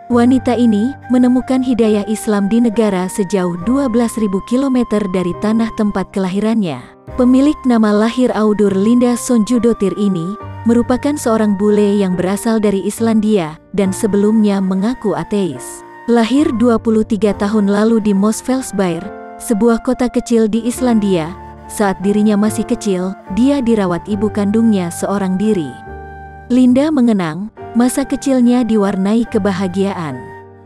Wanita ini menemukan hidayah Islam di negara sejauh 12.000 km dari tanah tempat kelahirannya. Pemilik nama lahir Audur Linda Sonjudotir ini merupakan seorang bule yang berasal dari Islandia dan sebelumnya mengaku ateis. Lahir 23 tahun lalu di Mosfellsbær, sebuah kota kecil di Islandia. Saat dirinya masih kecil, dia dirawat ibu kandungnya seorang diri. Linda mengenang, masa kecilnya diwarnai kebahagiaan.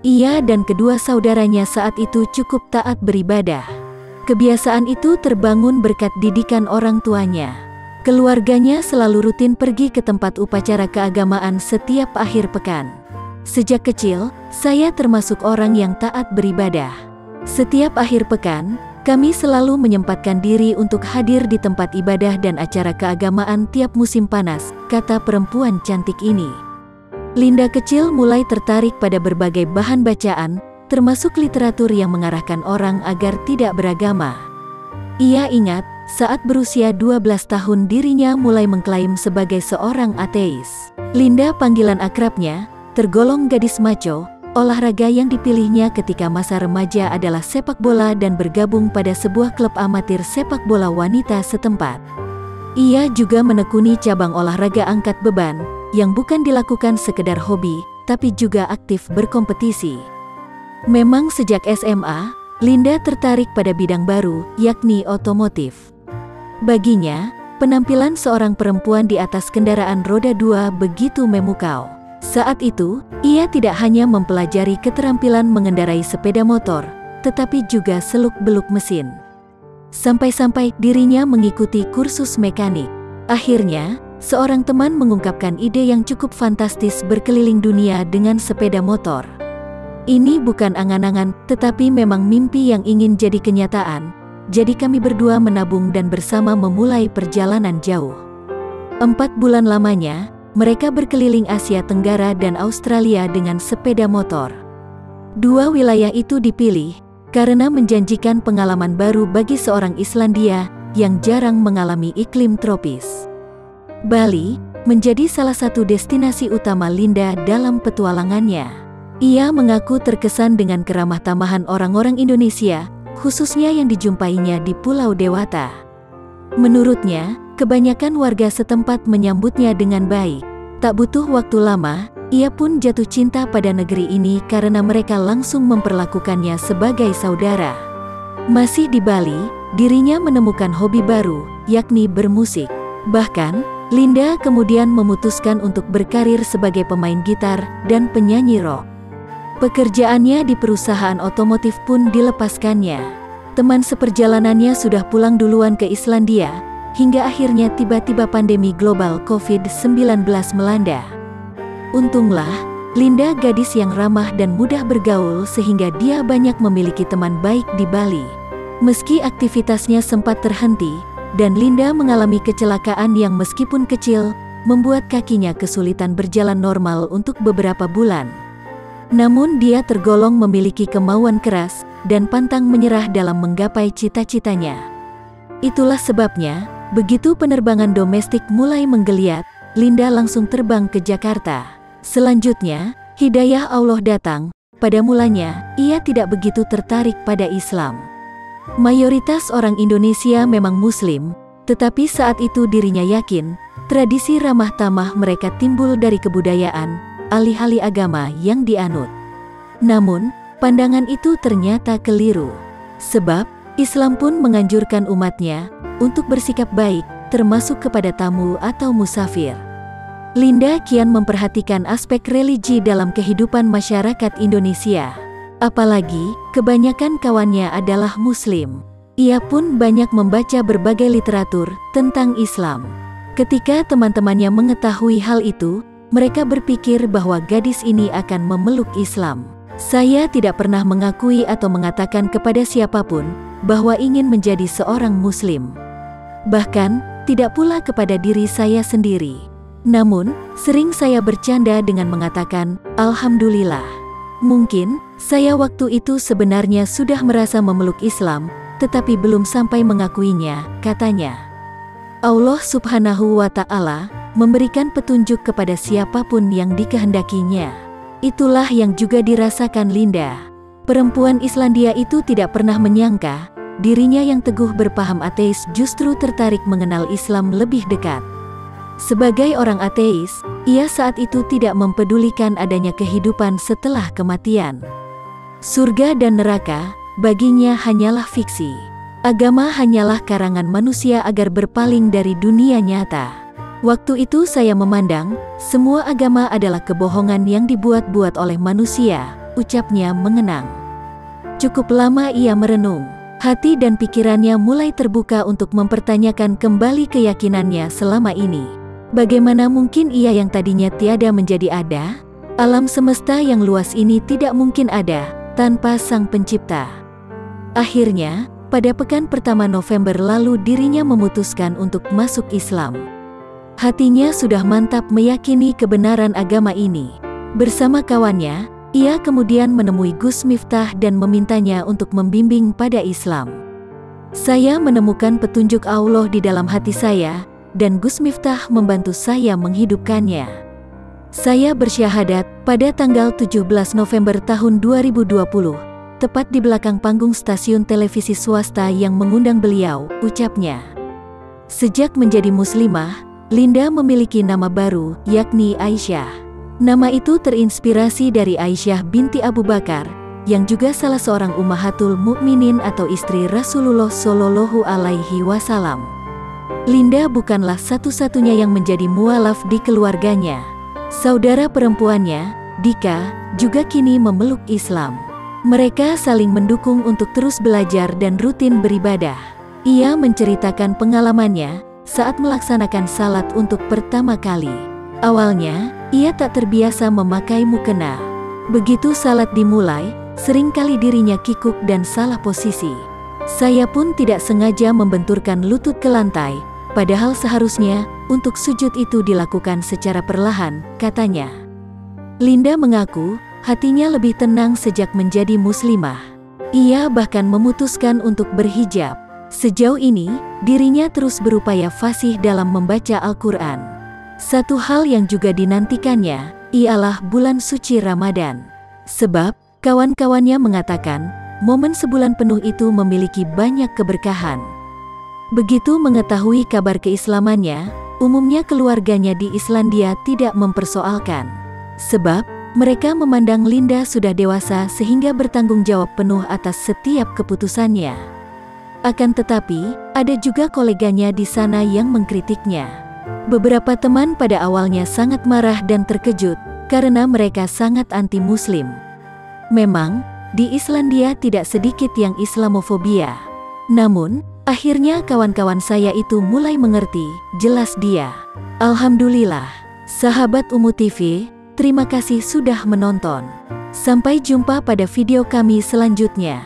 Ia dan kedua saudaranya saat itu cukup taat beribadah. Kebiasaan itu terbangun berkat didikan orang tuanya. Keluarganya selalu rutin pergi ke tempat upacara keagamaan setiap akhir pekan. Sejak kecil, saya termasuk orang yang taat beribadah. Setiap akhir pekan, kami selalu menyempatkan diri untuk hadir di tempat ibadah dan acara keagamaan tiap musim panas, kata perempuan cantik ini. Linda kecil mulai tertarik pada berbagai bahan bacaan, termasuk literatur yang mengarahkan orang agar tidak beragama. Ia ingat, saat berusia 12 tahun dirinya mulai mengklaim sebagai seorang ateis. Linda, panggilan akrabnya, tergolong gadis maco. Olahraga yang dipilihnya ketika masa remaja adalah sepak bola dan bergabung pada sebuah klub amatir sepak bola wanita setempat. Ia juga menekuni cabang olahraga angkat beban, yang bukan dilakukan sekedar hobi, tapi juga aktif berkompetisi. Memang sejak SMA, Linda tertarik pada bidang baru, yakni otomotif. Baginya, penampilan seorang perempuan di atas kendaraan roda 2 begitu memukau. Saat itu, ia tidak hanya mempelajari keterampilan mengendarai sepeda motor, tetapi juga seluk-beluk mesin. Sampai-sampai dirinya mengikuti kursus mekanik. Akhirnya, seorang teman mengungkapkan ide yang cukup fantastis berkeliling dunia dengan sepeda motor. Ini bukan angan-angan, tetapi memang mimpi yang ingin jadi kenyataan. Jadi kami berdua menabung dan bersama memulai perjalanan jauh. 4 bulan lamanya, mereka berkeliling Asia Tenggara dan Australia dengan sepeda motor. 2 wilayah itu dipilih karena menjanjikan pengalaman baru bagi seorang Islandia yang jarang mengalami iklim tropis. Bali menjadi salah satu destinasi utama Linda dalam petualangannya. Ia mengaku terkesan dengan keramah tamahan orang-orang Indonesia, khususnya yang dijumpainya di Pulau Dewata. Menurutnya, kebanyakan warga setempat menyambutnya dengan baik. Tak butuh waktu lama, ia pun jatuh cinta pada negeri ini karena mereka langsung memperlakukannya sebagai saudara. Masih di Bali, dirinya menemukan hobi baru, yakni bermusik. Bahkan, Linda kemudian memutuskan untuk berkarir sebagai pemain gitar dan penyanyi rock. Pekerjaannya di perusahaan otomotif pun dilepaskannya. Teman seperjalanannya sudah pulang duluan ke Islandia, hingga akhirnya tiba-tiba pandemi global COVID-19 melanda. Untunglah, Linda gadis yang ramah dan mudah bergaul sehingga dia banyak memiliki teman baik di Bali. Meski aktivitasnya sempat terhenti, dan Linda mengalami kecelakaan yang meskipun kecil, membuat kakinya kesulitan berjalan normal untuk beberapa bulan. Namun dia tergolong memiliki kemauan keras, dan pantang menyerah dalam menggapai cita-citanya. Itulah sebabnya, begitu penerbangan domestik mulai menggeliat, Linda langsung terbang ke Jakarta. Selanjutnya, hidayah Allah datang. Pada mulanya, ia tidak begitu tertarik pada Islam. Mayoritas orang Indonesia memang Muslim, tetapi saat itu dirinya yakin, tradisi ramah tamah mereka timbul dari kebudayaan, alih-alih agama yang dianut. Namun, pandangan itu ternyata keliru. Sebab, Islam pun menganjurkan umatnya untuk bersikap baik, termasuk kepada tamu atau musafir. Linda kian memperhatikan aspek religi dalam kehidupan masyarakat Indonesia. Apalagi, kebanyakan kawannya adalah Muslim. Ia pun banyak membaca berbagai literatur tentang Islam. Ketika teman-temannya mengetahui hal itu, mereka berpikir bahwa gadis ini akan memeluk Islam. Saya tidak pernah mengakui atau mengatakan kepada siapapun bahwa ingin menjadi seorang Muslim. Bahkan, tidak pula kepada diri saya sendiri. Namun, sering saya bercanda dengan mengatakan, Alhamdulillah. Mungkin, saya waktu itu sebenarnya sudah merasa memeluk Islam, tetapi belum sampai mengakuinya, katanya. Allah Subhanahu wa Ta'ala memberikan petunjuk kepada siapapun yang dikehendakinya. Itulah yang juga dirasakan Linda. Perempuan Islandia itu tidak pernah menyangka, dirinya yang teguh berpaham ateis justru tertarik mengenal Islam lebih dekat. Sebagai orang ateis, ia saat itu tidak mempedulikan adanya kehidupan setelah kematian. Surga dan neraka, baginya hanyalah fiksi. Agama hanyalah karangan manusia agar berpaling dari dunia nyata. Waktu itu saya memandang, semua agama adalah kebohongan yang dibuat-buat oleh manusia, ucapnya mengenang. Cukup lama ia merenung. Hati dan pikirannya mulai terbuka untuk mempertanyakan kembali keyakinannya selama ini. Bagaimana mungkin ia yang tadinya tiada menjadi ada? Alam semesta yang luas ini tidak mungkin ada tanpa Sang Pencipta. Akhirnya, pada pekan pertama November lalu dirinya memutuskan untuk masuk Islam. Hatinya sudah mantap meyakini kebenaran agama ini. Bersama kawannya, ia kemudian menemui Gus Miftah dan memintanya untuk membimbing pada Islam. Saya menemukan petunjuk Allah di dalam hati saya, dan Gus Miftah membantu saya menghidupkannya. Saya bersyahadat pada tanggal 17 November tahun 2020, tepat di belakang panggung stasiun televisi swasta yang mengundang beliau, ucapnya. Sejak menjadi muslimah, Linda memiliki nama baru, yakni Aisyah. Nama itu terinspirasi dari Aisyah binti Abu Bakar, yang juga salah seorang ummahatul mukminin atau istri Rasulullah Shallallahu Alaihi Wasallam. Linda bukanlah satu-satunya yang menjadi mualaf di keluarganya. Saudara perempuannya, Dika, juga kini memeluk Islam. Mereka saling mendukung untuk terus belajar dan rutin beribadah. Ia menceritakan pengalamannya saat melaksanakan salat untuk pertama kali. Awalnya, ia tak terbiasa memakai mukena. Begitu salat dimulai, seringkali dirinya kikuk dan salah posisi. Saya pun tidak sengaja membenturkan lutut ke lantai, padahal seharusnya untuk sujud itu dilakukan secara perlahan, katanya. Linda mengaku, hatinya lebih tenang sejak menjadi muslimah. Ia bahkan memutuskan untuk berhijab. Sejauh ini, dirinya terus berupaya fasih dalam membaca Al-Quran. Satu hal yang juga dinantikannya, ialah bulan suci Ramadan. Sebab, kawan-kawannya mengatakan, momen sebulan penuh itu memiliki banyak keberkahan. Begitu mengetahui kabar keislamannya, umumnya keluarganya di Islandia tidak mempersoalkan. Sebab, mereka memandang Linda sudah dewasa sehingga bertanggung jawab penuh atas setiap keputusannya. Akan tetapi, ada juga koleganya di sana yang mengkritiknya. Beberapa teman pada awalnya sangat marah dan terkejut, karena mereka sangat anti-muslim. Memang, di Islandia tidak sedikit yang Islamofobia. Namun, akhirnya kawan-kawan saya itu mulai mengerti, jelas dia. Alhamdulillah, sahabat Umu TV, terima kasih sudah menonton. Sampai jumpa pada video kami selanjutnya.